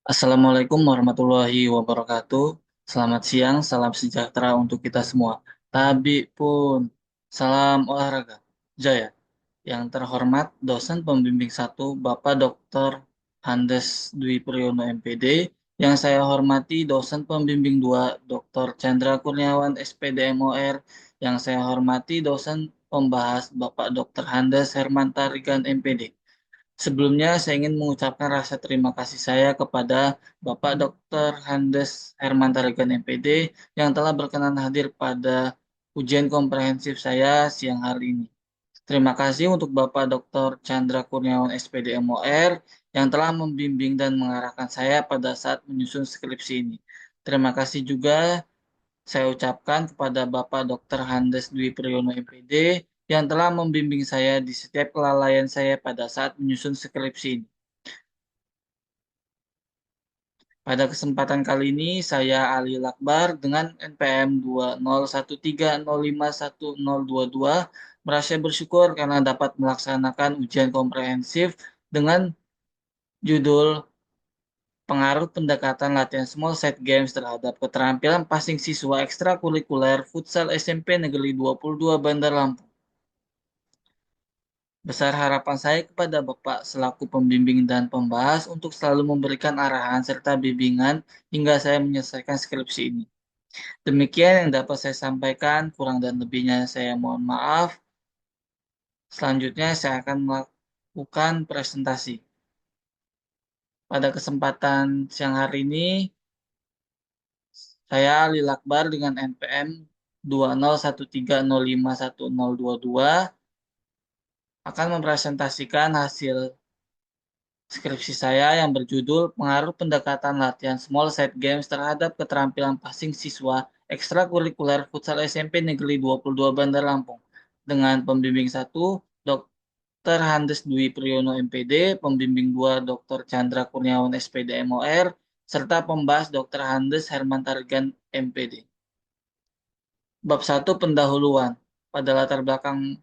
Assalamualaikum warahmatullahi wabarakatuh. Selamat siang, salam sejahtera untuk kita semua. Tabi pun, salam olahraga. Jaya. Yang terhormat dosen pembimbing satu Bapak Dr. Handes Dwi Priyono MPD. Yang saya hormati dosen pembimbing 2 Dr. Chandra Kurniawan SPD MOR. Yang saya hormati dosen pembahas Bapak Dr. Handes Herman Tarigan MPD. Sebelumnya, saya ingin mengucapkan rasa terima kasih saya kepada Bapak Dr. Handes Herman Tarigan MPD yang telah berkenan hadir pada ujian komprehensif saya siang hari ini. Terima kasih untuk Bapak Dr. Chandra Kurniawan SPD MOR yang telah membimbing dan mengarahkan saya pada saat menyusun skripsi ini. Terima kasih juga saya ucapkan kepada Bapak Dr. Handes Dwi Priyono MPD yang telah membimbing saya di setiap kelalaian saya pada saat menyusun skripsi ini. Pada kesempatan kali ini, saya Ali Lakbar dengan NPM 2013051022 merasa bersyukur karena dapat melaksanakan ujian komprehensif dengan judul Pengaruh Pendekatan Latihan Small Set Games terhadap keterampilan passing siswa ekstrakurikuler Futsal SMP Negeri 22 Bandar Lampung. Besar harapan saya kepada Bapak selaku pembimbing dan pembahas untuk selalu memberikan arahan serta bimbingan hingga saya menyelesaikan skripsi ini. Demikian yang dapat saya sampaikan, kurang dan lebihnya saya mohon maaf. Selanjutnya saya akan melakukan presentasi. Pada kesempatan siang hari ini, saya Ali Lakbar dengan NPM 2013051022 akan mempresentasikan hasil skripsi saya yang berjudul Pengaruh Pendekatan Latihan Small Set Games terhadap Keterampilan Passing Siswa Ekstrakurikuler Futsal SMP Negeri 22 Bandar Lampung dengan pembimbing satu Dr. Handes Dwi Priyono MPD, pembimbing 2 Dr. Chandra Kurniawan SPD MOR, serta pembahas Dr. Handes Herman Tarigan MPD. Bab 1 Pendahuluan. Pada latar belakang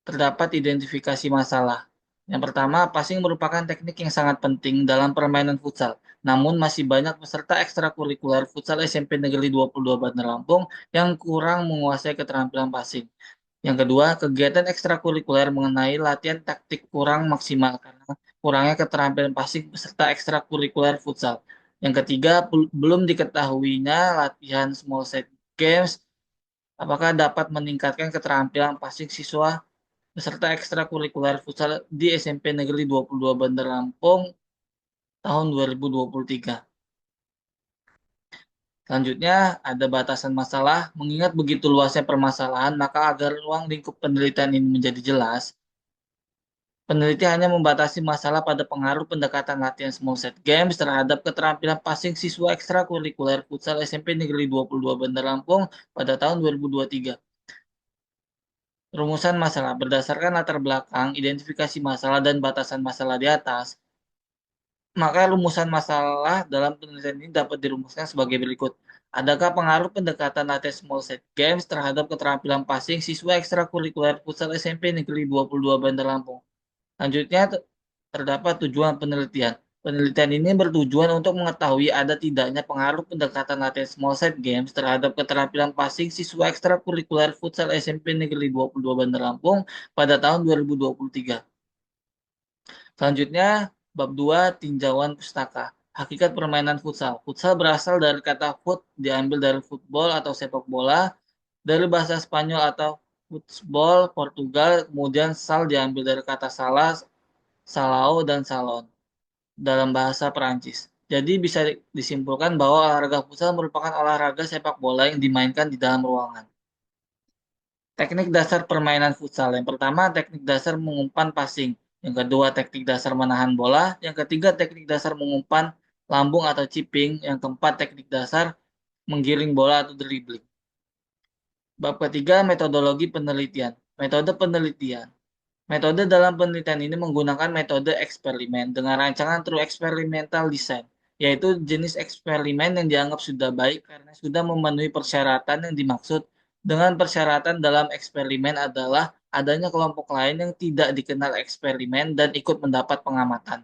terdapat identifikasi masalah. Yang pertama, passing merupakan teknik yang sangat penting dalam permainan futsal. Namun masih banyak peserta ekstrakurikuler futsal SMP Negeri 22 Bandar Lampung yang kurang menguasai keterampilan passing. Yang kedua, kegiatan ekstrakurikuler mengenai latihan taktik kurang maksimal karena kurangnya keterampilan passing peserta ekstrakurikuler futsal. Yang ketiga, belum diketahuinya latihan small set games apakah dapat meningkatkan keterampilan passing siswa peserta ekstrakurikuler futsal di SMP Negeri 22 Bandar Lampung tahun 2023. Selanjutnya, ada batasan masalah. Mengingat begitu luasnya permasalahan, maka agar ruang lingkup penelitian ini menjadi jelas, peneliti hanya membatasi masalah pada pengaruh pendekatan latihan small set games terhadap keterampilan passing siswa ekstrakurikuler futsal SMP Negeri 22 Bandar Lampung pada tahun 2023. Rumusan masalah berdasarkan latar belakang, identifikasi masalah, dan batasan masalah di atas. Maka rumusan masalah dalam penelitian ini dapat dirumuskan sebagai berikut. Adakah pengaruh pendekatan latihan small set games terhadap keterampilan passing siswa ekstrakurikuler futsal SMP Negeri 22 Bandar Lampung? Selanjutnya terdapat tujuan penelitian. Penelitian ini bertujuan untuk mengetahui ada tidaknya pengaruh pendekatan latihan small set games terhadap keterampilan passing siswa ekstrakurikuler futsal SMP Negeri 22 Bandar Lampung pada tahun 2023. Selanjutnya, bab 2 tinjauan pustaka. Hakikat permainan futsal. Futsal berasal dari kata foot, diambil dari football atau sepak bola, dari bahasa Spanyol atau football Portugal, kemudian sal diambil dari kata salah, salao, dan salon dalam bahasa Perancis. Jadi bisa disimpulkan bahwa olahraga futsal merupakan olahraga sepak bola yang dimainkan di dalam ruangan. Teknik dasar permainan futsal. Yang pertama, teknik dasar mengumpan passing. Yang kedua, teknik dasar menahan bola. Yang ketiga, teknik dasar mengumpan lambung atau chipping. Yang keempat, teknik dasar menggiring bola atau dribbling. Bab ketiga, metodologi penelitian. Metode penelitian. Metode dalam penelitian ini menggunakan metode eksperimen dengan rancangan true experimental design, yaitu jenis eksperimen yang dianggap sudah baik karena sudah memenuhi persyaratan yang dimaksud. Dengan persyaratan dalam eksperimen adalah adanya kelompok lain yang tidak dikenal eksperimen dan ikut mendapat pengamatan.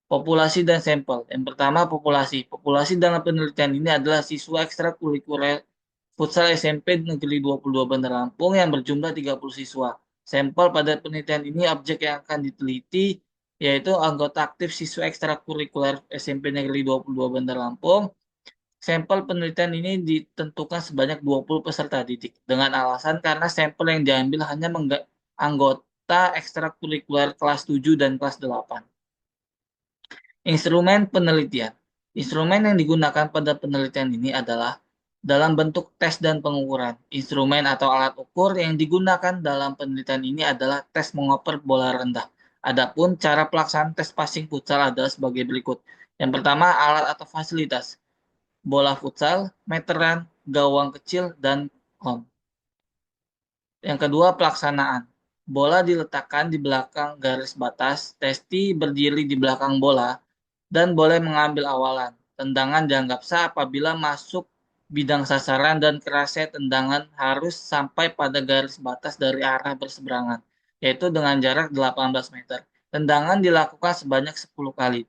Populasi dan sampel. Yang pertama, populasi. Populasi dalam penelitian ini adalah siswa ekstrakurikuler futsal SMP Negeri 22 Bandar Lampung yang berjumlah 30 siswa. Sampel pada penelitian ini objek yang akan diteliti yaitu anggota aktif siswa ekstrakurikuler SMP Negeri 22 Bandar Lampung. Sampel penelitian ini ditentukan sebanyak 20 peserta didik dengan alasan karena sampel yang diambil hanya anggota ekstrakurikuler kelas 7 dan kelas 8. Instrumen penelitian. Instrumen yang digunakan pada penelitian ini adalah dalam bentuk tes dan pengukuran. Instrumen atau alat ukur yang digunakan dalam penelitian ini adalah tes mengoper bola rendah. Adapun cara pelaksanaan tes passing futsal adalah sebagai berikut. Yang pertama, alat atau fasilitas. Bola futsal, meteran, gawang kecil, dan kon. Yang kedua, pelaksanaan. Bola diletakkan di belakang garis batas, testi berdiri di belakang bola, dan boleh mengambil awalan. Tendangan dianggap sah apabila masuk bidang sasaran dan kerasnya tendangan harus sampai pada garis batas dari arah berseberangan, yaitu dengan jarak 18 meter. Tendangan dilakukan sebanyak 10 kali.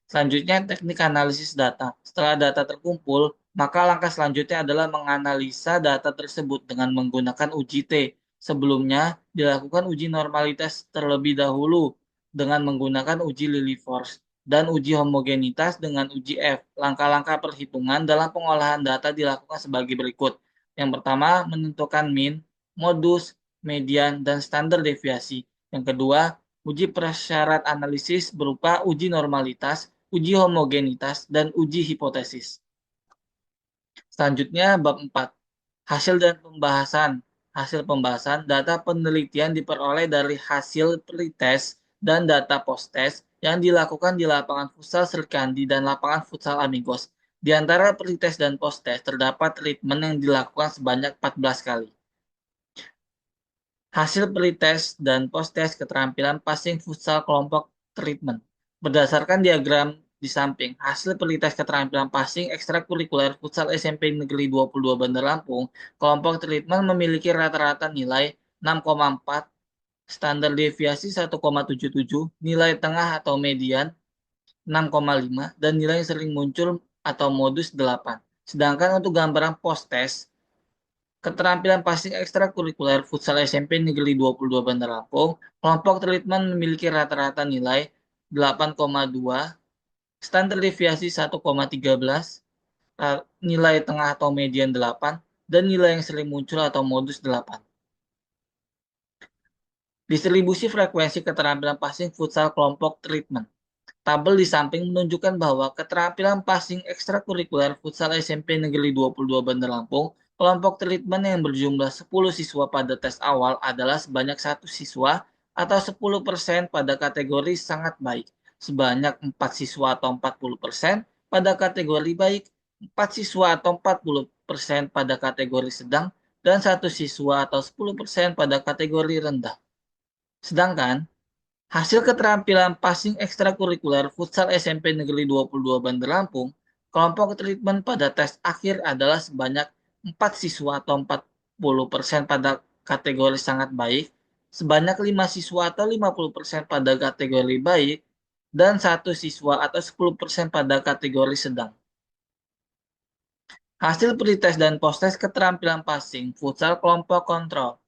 Selanjutnya, teknik analisis data. Setelah data terkumpul, maka langkah selanjutnya adalah menganalisa data tersebut dengan menggunakan uji T. Sebelumnya, dilakukan uji normalitas terlebih dahulu dengan menggunakan uji Lilliefors dan uji homogenitas dengan uji F. Langkah-langkah perhitungan dalam pengolahan data dilakukan sebagai berikut. Yang pertama, menentukan min, modus, median, dan standar deviasi. Yang kedua, uji prasyarat analisis berupa uji normalitas, uji homogenitas, dan uji hipotesis. Selanjutnya, bab 4. Hasil dan pembahasan. Hasil pembahasan, data penelitian diperoleh dari hasil pretest dan data post-test yang dilakukan di lapangan futsal Serikandi dan lapangan futsal Amigos. Di antara pretest dan post-test, terdapat treatment yang dilakukan sebanyak 14 kali. Hasil pretest dan post-test keterampilan passing futsal kelompok treatment. Berdasarkan diagram di samping, hasil pretest keterampilan passing ekstrakurikuler futsal SMP Negeri 22 Bandar Lampung, kelompok treatment memiliki rata-rata nilai 6,4, standar deviasi 1,77, nilai tengah atau median 6,5, dan nilai yang sering muncul atau modus 8. Sedangkan untuk gambaran post-test, keterampilan passing ekstrakurikuler futsal SMP Negeri 22 Bandar Lampung, kelompok treatment memiliki rata-rata nilai 8,2, standar deviasi 1,13, nilai tengah atau median 8, dan nilai yang sering muncul atau modus 8. Distribusi frekuensi keterampilan passing futsal kelompok treatment. Tabel di samping menunjukkan bahwa keterampilan passing ekstrakurikuler futsal SMP Negeri 22 Bandar Lampung, kelompok treatment yang berjumlah 10 siswa pada tes awal adalah sebanyak 1 siswa atau 10% pada kategori sangat baik, sebanyak 4 siswa atau 40% pada kategori baik, 4 siswa atau 40% pada kategori sedang, dan 1 siswa atau 10% pada kategori rendah. Sedangkan hasil keterampilan passing ekstrakurikuler futsal SMP Negeri 22 Bandar Lampung, kelompok treatment pada tes akhir adalah sebanyak 4 siswa atau 40% pada kategori sangat baik, sebanyak 5 siswa atau 50% pada kategori baik, dan 1 siswa atau 10% pada kategori sedang. Hasil pretest dan post-test keterampilan passing futsal kelompok kontrol.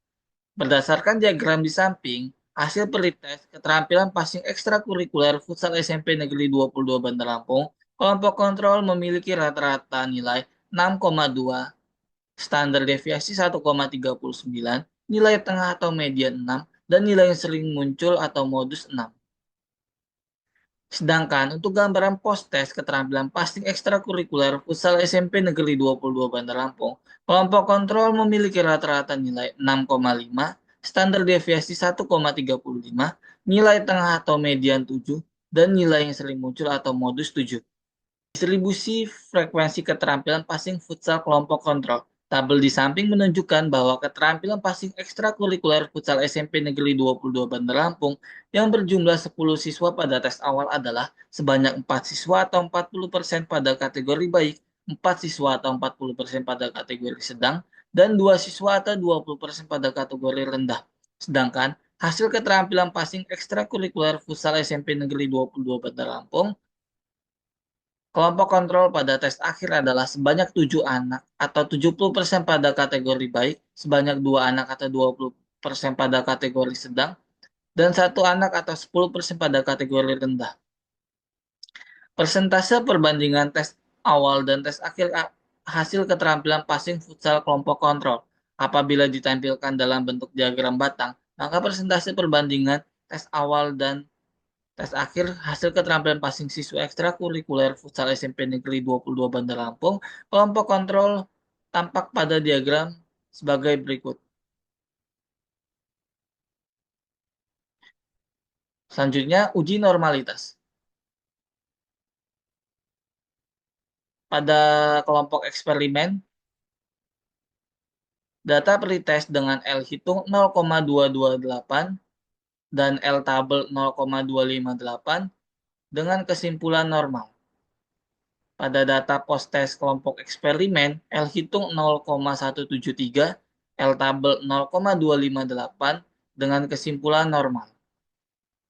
Berdasarkan diagram di samping, hasil pretest keterampilan passing ekstrakurikuler futsal SMP Negeri 22 Bandar Lampung, kelompok kontrol memiliki rata-rata nilai 6,2, standar deviasi 1,39, nilai tengah atau median 6, dan nilai yang sering muncul atau modus 6. Sedangkan untuk gambaran post-test keterampilan passing ekstrakurikuler futsal SMP Negeri 22 Bandar Lampung, kelompok kontrol memiliki rata-rata nilai 6,5, standar deviasi 1,35, nilai tengah atau median 7, dan nilai yang sering muncul atau modus 7. Distribusi frekuensi keterampilan passing futsal kelompok kontrol. Tabel di samping menunjukkan bahwa keterampilan passing ekstrakurikuler futsal SMP Negeri 22 Bandar Lampung yang berjumlah 10 siswa pada tes awal adalah sebanyak 4 siswa atau 40% pada kategori baik, 4 siswa atau 40% pada kategori sedang, dan 2 siswa atau 20% pada kategori rendah. Sedangkan Hasil keterampilan passing ekstrakurikuler futsal SMP Negeri 22 Bandar Lampung, kelompok kontrol pada tes akhir adalah sebanyak 7 anak atau 70% pada kategori baik, sebanyak 2 anak atau 20% pada kategori sedang, dan 1 anak atau 10% pada kategori rendah. Persentase perbandingan tes awal dan tes akhir hasil keterampilan passing futsal kelompok kontrol. Apabila ditampilkan dalam bentuk diagram batang, maka persentase perbandingan tes awal dan tes akhir hasil keterampilan passing siswa ekstrakurikuler futsal SMP Negeri 22 Bandar Lampung, kelompok kontrol tampak pada diagram sebagai berikut. Selanjutnya, uji normalitas. Pada kelompok eksperimen, data pretest dengan L hitung 0,228 dan L tabel 0,258 dengan kesimpulan normal. Pada data post-test kelompok eksperimen, L hitung 0,173, L tabel 0,258 dengan kesimpulan normal.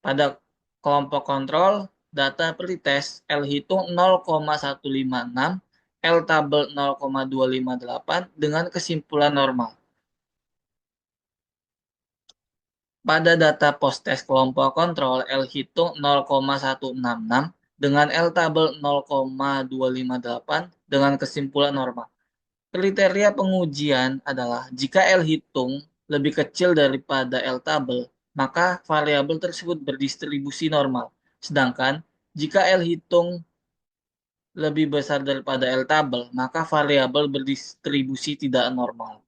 Pada kelompok kontrol, data pretest L hitung 0,156, L tabel 0,258 dengan kesimpulan normal. Pada data post-test kelompok kontrol, L hitung 0,166 dengan L tabel 0,258 dengan kesimpulan normal. Kriteria pengujian adalah jika L hitung lebih kecil daripada L tabel, maka variabel tersebut berdistribusi normal. Sedangkan jika L hitung lebih besar daripada L tabel, maka variabel berdistribusi tidak normal.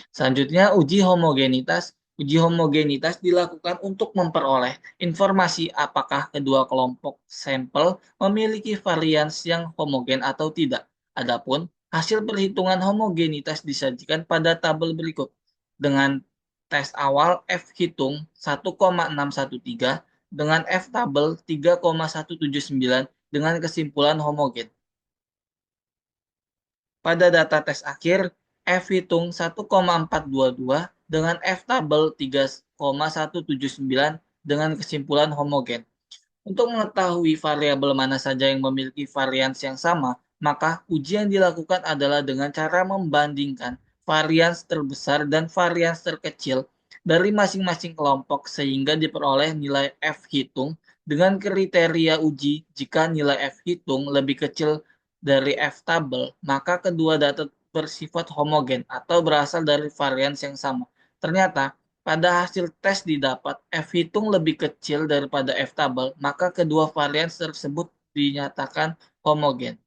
Selanjutnya, uji homogenitas. Uji homogenitas dilakukan untuk memperoleh informasi apakah kedua kelompok sampel memiliki varians yang homogen atau tidak. Adapun hasil perhitungan homogenitas disajikan pada tabel berikut. Dengan tes awal F hitung 1,613 dengan F tabel 3,179 dengan kesimpulan homogen. Pada data tes akhir, F hitung 1,422 dengan F tabel 3,179 dengan kesimpulan homogen. Untuk mengetahui variabel mana saja yang memiliki varians yang sama, maka ujian dilakukan adalah dengan cara membandingkan varians terbesar dan varians terkecil dari masing-masing kelompok sehingga diperoleh nilai F hitung dengan kriteria uji jika nilai F hitung lebih kecil dari F tabel, maka kedua data bersifat homogen atau berasal dari varians yang sama. Ternyata pada hasil tes didapat F hitung lebih kecil daripada F tabel, maka kedua varian tersebut dinyatakan homogen.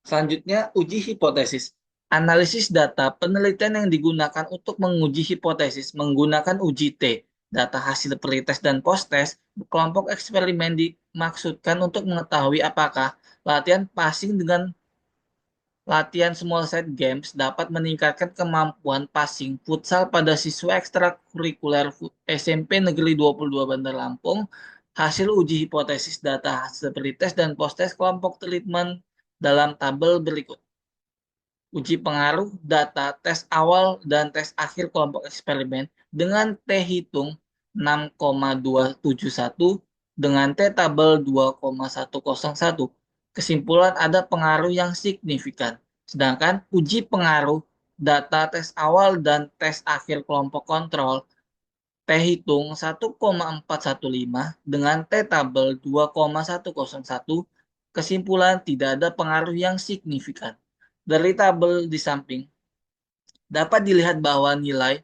Selanjutnya, uji hipotesis. Analisis data penelitian yang digunakan untuk menguji hipotesis menggunakan uji T. Data hasil pretest dan post-test, kelompok eksperimen dimaksudkan untuk mengetahui apakah latihan passing dengan latihan small set games dapat meningkatkan kemampuan passing futsal pada siswa ekstrakurikuler SMP Negeri 22 Bandar Lampung. Hasil uji hipotesis data hasil pretest dan post-test kelompok treatment dalam tabel berikut. Uji pengaruh data tes awal dan tes akhir kelompok eksperimen dengan T hitung 6,271 dengan T tabel 2,101. Kesimpulan ada pengaruh yang signifikan. Sedangkan uji pengaruh data tes awal dan tes akhir kelompok kontrol T hitung 1,415 dengan T tabel 2,101. Kesimpulan tidak ada pengaruh yang signifikan. Dari tabel di samping, dapat dilihat bahwa nilai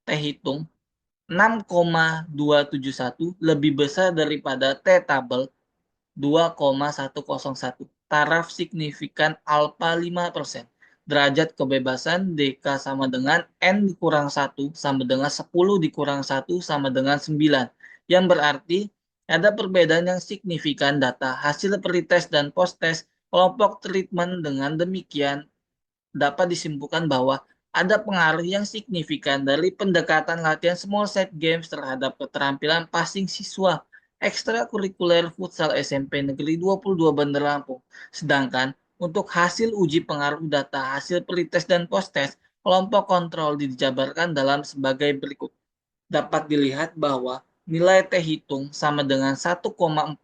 T hitung 6,271 lebih besar daripada T tabel 2,101. Taraf signifikan alfa 5%. Derajat kebebasan DK sama dengan N dikurang 1 sama dengan 10 dikurang 1 sama dengan 9. Yang berarti ada perbedaan yang signifikan data hasil pretest dan post-test kelompok treatment. Dengan demikian dapat disimpulkan bahwa ada pengaruh yang signifikan dari pendekatan latihan small set games terhadap keterampilan passing siswa ekstrakurikuler futsal SMP Negeri 22 Bandar Lampung. Sedangkan untuk hasil uji pengaruh data hasil pretest dan post-test kelompok kontrol dijabarkan dalam sebagai berikut. Dapat dilihat bahwa nilai T hitung sama dengan 1,415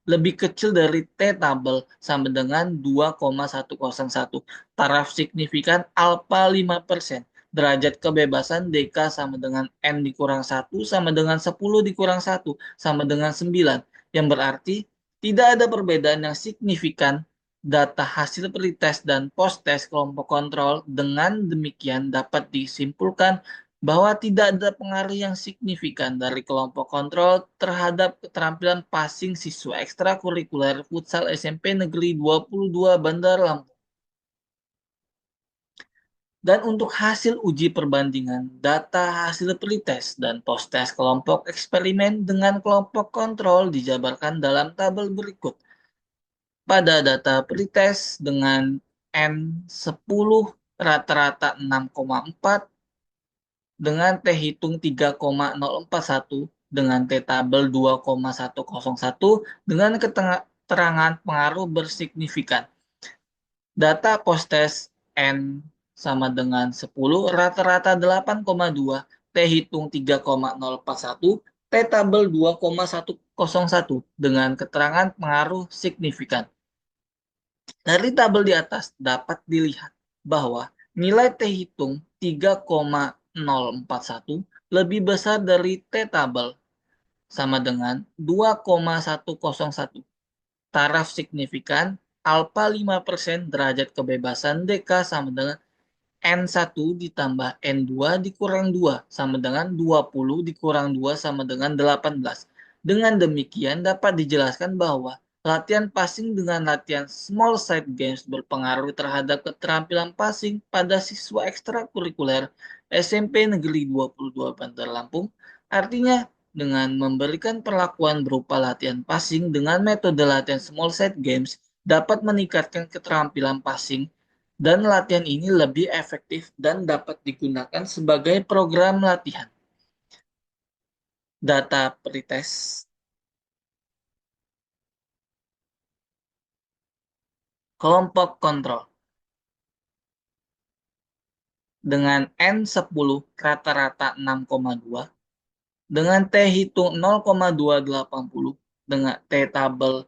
lebih kecil dari T tabel sama dengan 2,101. Taraf signifikan alfa 5%. Derajat kebebasan DK sama dengan N dikurang 1 sama dengan 10 dikurang 1 sama dengan 9. Yang berarti tidak ada perbedaan yang signifikan data hasil pretest dan post-test kelompok kontrol. Dengan demikian dapat disimpulkan bahwa tidak ada pengaruh yang signifikan dari kelompok kontrol terhadap keterampilan passing siswa ekstrakurikuler futsal SMP Negeri 22 Bandar Lampung. Dan untuk hasil uji perbandingan data hasil pretest dan post-test kelompok eksperimen dengan kelompok kontrol dijabarkan dalam tabel berikut. Pada data pretest dengan N10 rata-rata 6,4 dengan T hitung 3,041 dengan T tabel 2,101 dengan keterangan pengaruh bersignifikan. Data post-test N sama dengan 10 rata-rata 8,2 T hitung 3,041 T tabel 2,101 dengan keterangan pengaruh signifikan. Dari tabel di atas dapat dilihat bahwa nilai T hitung 3,041 lebih besar dari T tabel sama dengan 2,101. Taraf signifikan alfa 5% derajat kebebasan DK sama dengan N1 ditambah N2 dikurang 2 sama dengan 20 dikurang 2 sama dengan 18. Dengan demikian dapat dijelaskan bahwa latihan passing dengan latihan small side games berpengaruh terhadap keterampilan passing pada siswa ekstrakurikuler SMP Negeri 22 Bandar Lampung. Artinya, dengan memberikan perlakuan berupa latihan passing dengan metode latihan small side games dapat meningkatkan keterampilan passing dan latihan ini lebih efektif dan dapat digunakan sebagai program latihan. Data pretest kelompok kontrol dengan N10 rata-rata 6,2 dengan T hitung 0,280 dengan T tabel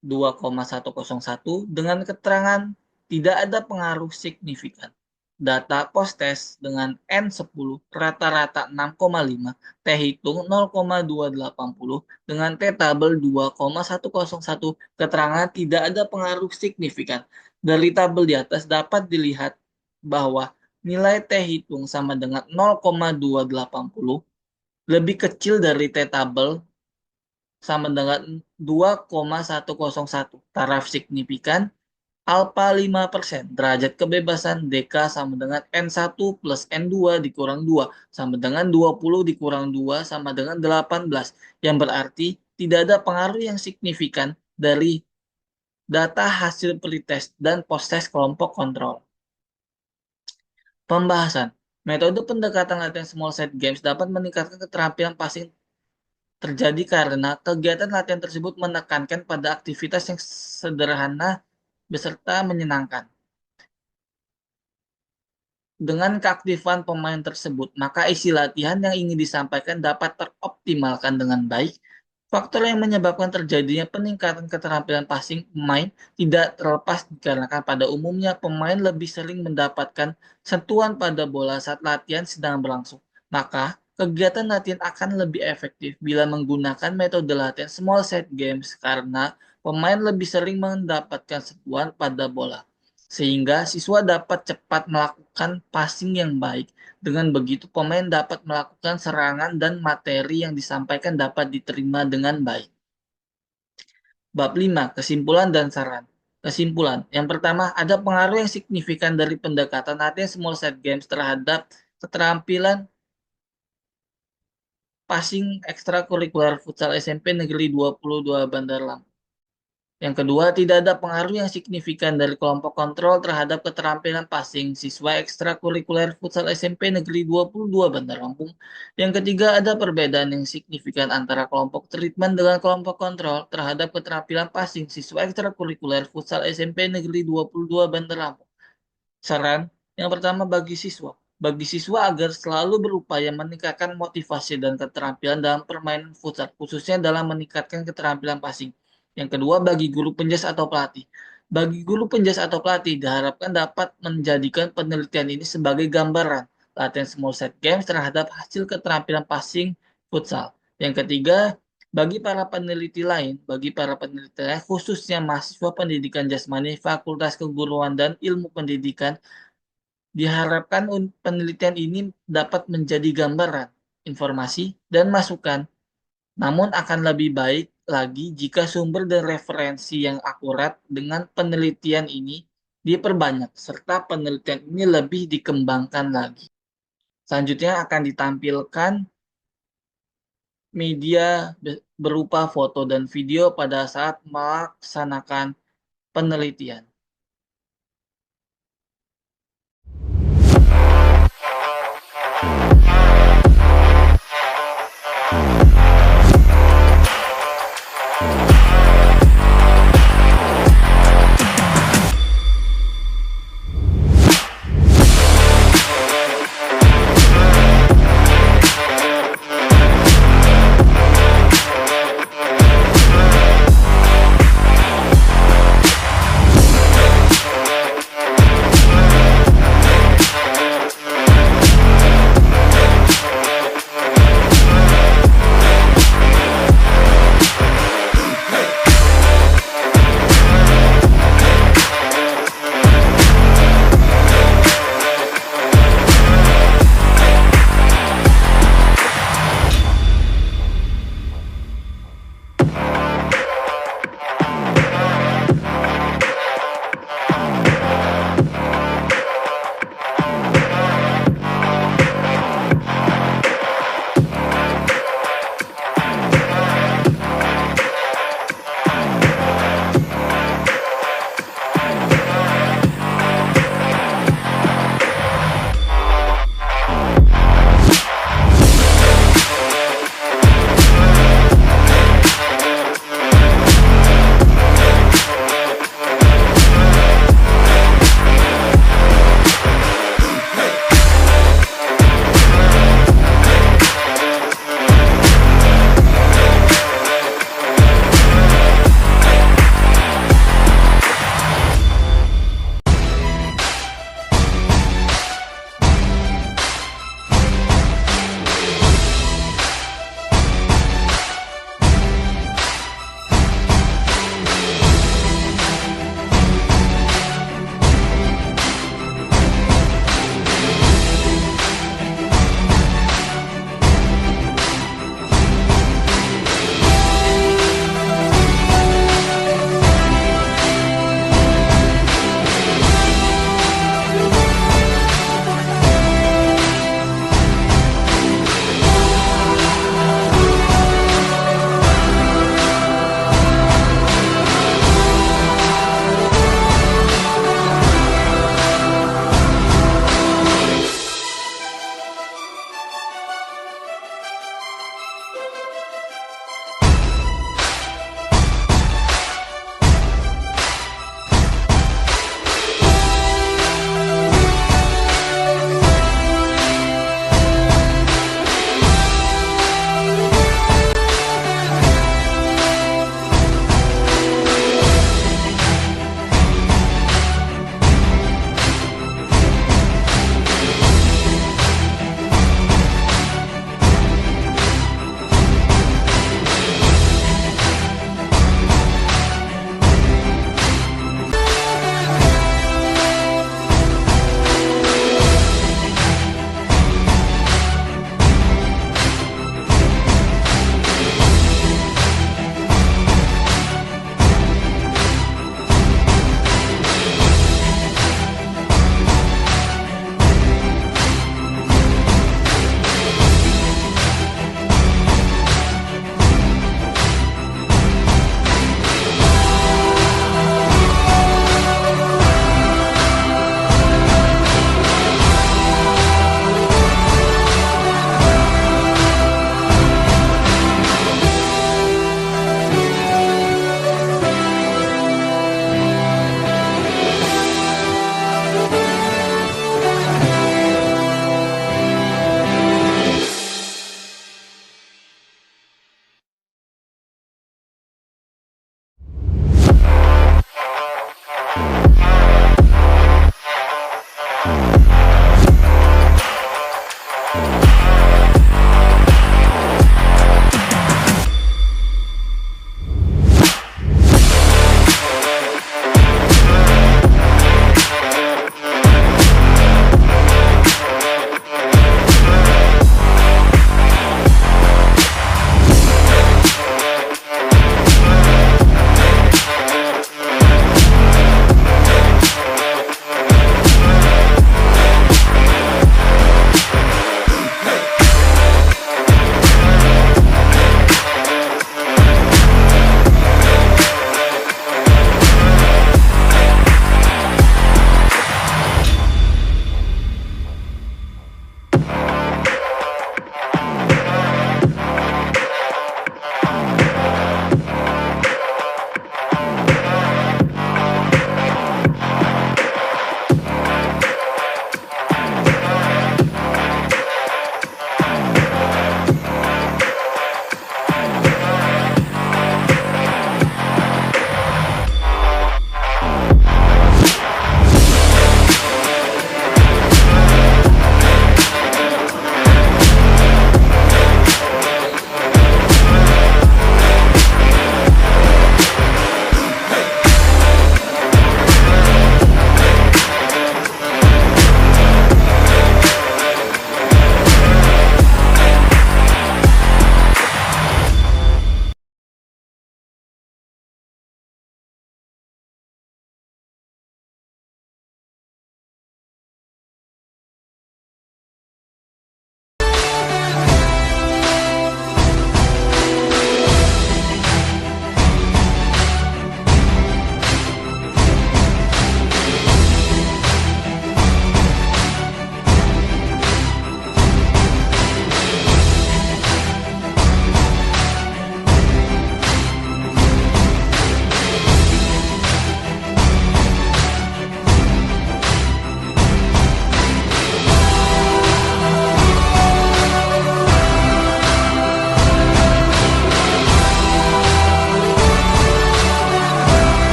2,101 dengan keterangan tidak ada pengaruh signifikan. Data post-test dengan N10 rata-rata 6,5, T hitung 0,280 dengan T tabel 2,101 keterangan tidak ada pengaruh signifikan. Dari tabel di atas dapat dilihat bahwa nilai T hitung sama dengan 0,280 lebih kecil dari T tabel sama dengan 2,101. Taraf signifikan alfa 5%. Derajat kebebasan DK sama dengan N1 plus N2 dikurang 2 sama dengan 20 dikurang 2 sama dengan 18. Yang berarti tidak ada pengaruh yang signifikan dari data hasil pretest dan post-test kelompok kontrol. Pembahasan. Metode pendekatan latihan small set games dapat meningkatkan keterampilan passing terjadi karena kegiatan latihan tersebut menekankan pada aktivitas yang sederhana beserta menyenangkan. Dengan keaktifan pemain tersebut, maka isi latihan yang ingin disampaikan dapat teroptimalkan dengan baik. Faktor yang menyebabkan terjadinya peningkatan keterampilan passing pemain tidak terlepas dikarenakan pada umumnya pemain lebih sering mendapatkan sentuhan pada bola saat latihan sedang berlangsung. Maka, kegiatan latihan akan lebih efektif bila menggunakan metode latihan small set games karena pemain lebih sering mendapatkan sentuhan pada bola sehingga siswa dapat cepat melakukan passing yang baik. Dengan begitu, pemain dapat melakukan serangan dan materi yang disampaikan dapat diterima dengan baik. Bab 5. Kesimpulan dan saran. Kesimpulan. Yang pertama, ada pengaruh yang signifikan dari pendekatan latihan small set games terhadap keterampilan passing ekstrakurikuler futsal SMP Negeri 22 Bandar Lampung. Yang kedua, tidak ada pengaruh yang signifikan dari kelompok kontrol terhadap keterampilan passing siswa ekstrakurikuler futsal SMP Negeri 22 Bandar Lampung. Yang ketiga, ada perbedaan yang signifikan antara kelompok treatment dengan kelompok kontrol terhadap keterampilan passing siswa ekstrakurikuler futsal SMP Negeri 22 Bandar Lampung. Saran, Yang pertama bagi siswa. Bagi siswa agar selalu berupaya meningkatkan motivasi dan keterampilan dalam permainan futsal, khususnya dalam meningkatkan keterampilan passing. Yang kedua bagi guru penjas atau pelatih. Bagi guru penjas atau pelatih diharapkan dapat menjadikan penelitian ini sebagai gambaran latihan small set games terhadap hasil keterampilan passing futsal. Yang ketiga, bagi para peneliti lain, khususnya mahasiswa pendidikan jasmani, fakultas keguruan dan ilmu pendidikan, diharapkan penelitian ini dapat menjadi gambaran, informasi, dan masukan. Namun akan lebih baik lagi jika sumber dan referensi yang akurat dengan penelitian ini diperbanyak, serta penelitian ini lebih dikembangkan lagi. Selanjutnya akan ditampilkan media berupa foto dan video pada saat melaksanakan penelitian.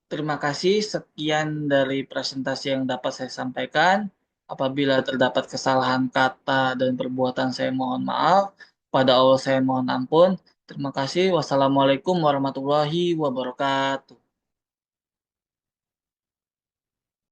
Terima kasih. Sekian dari presentasi yang dapat saya sampaikan. Apabila terdapat kesalahan kata dan perbuatan, saya mohon maaf. Pada Allah saya mohon ampun. Terima kasih. Wassalamualaikum warahmatullahi wabarakatuh.